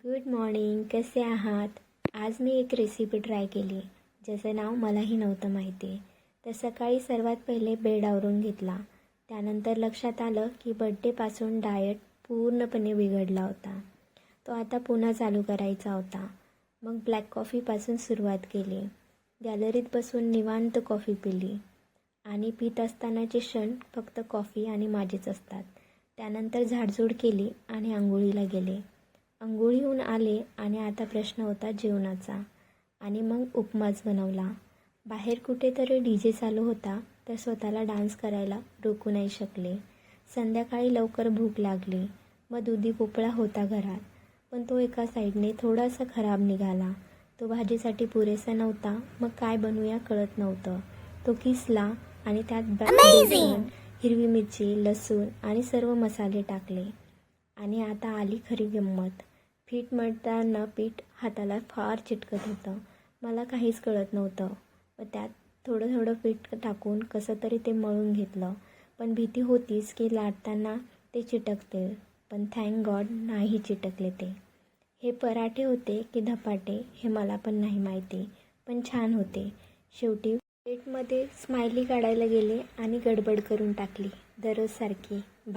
Good morning. कसे आहात? आज मी एक रेसिपी ट्राय केली ज्याचं नाव मलाही नव्हतं माहिती. तर सकाळी सर्वात पहिले बेड आवरून घेतला. त्यानंतर लक्षात आलं की बड्डेपासून डाएट पूर्णपणे बिघडला होता. तो आता पुन्हा चालू करायचा होता. मग ब्लॅक कॉफीपासून सुरुवात केली. गॅलरीत बसून निवांत कॉफी पिली आणि पीत असतानाचे क्षण फक्त कॉफी आणि माझेच असतात. त्यानंतर झाडझूड केली आणि आंघोळीला गेले. अंघोळीहून आले आणि आता प्रश्न होता जेवणाचा आणि मग उपमाच बनवला. बाहेर कुठेतरी DJ चालू होता तर स्वतःला डान्स करायला रोखू नाही शकले. संध्याकाळी लवकर भूक लागली. मग दुधी भोपळा होता घरात, पण तो एका साईडने थोडासा खराब निघाला. तो भाजीसाठी पुरेसा नव्हता. मग काय बनवूया कळत नव्हतं. तो किसला आणि त्यात बेसन, हिरवी मिरची, लसूण आणि सर्व मसाले टाकले. आणि आता आली खरी गंमत. पीठ मळताना पीठ हाताला फार चिटकत होतं. मला काहीच कळत नव्हतं. व त्यात थोडं थोडं पीठ टाकून कसं तरी ते मळून घेतलं. पण भीती होतीच की लाटताना ते चिटकते. पण थँक गॉड नाही चिटकले ते. हे पराठे होते की धपाटे हे मला पण नाही माहिती, पण छान होते. शेवटी प्लेटमध्ये स्माइली काढायला गेले आणि गडबड करून टाकली दररोजसारखी.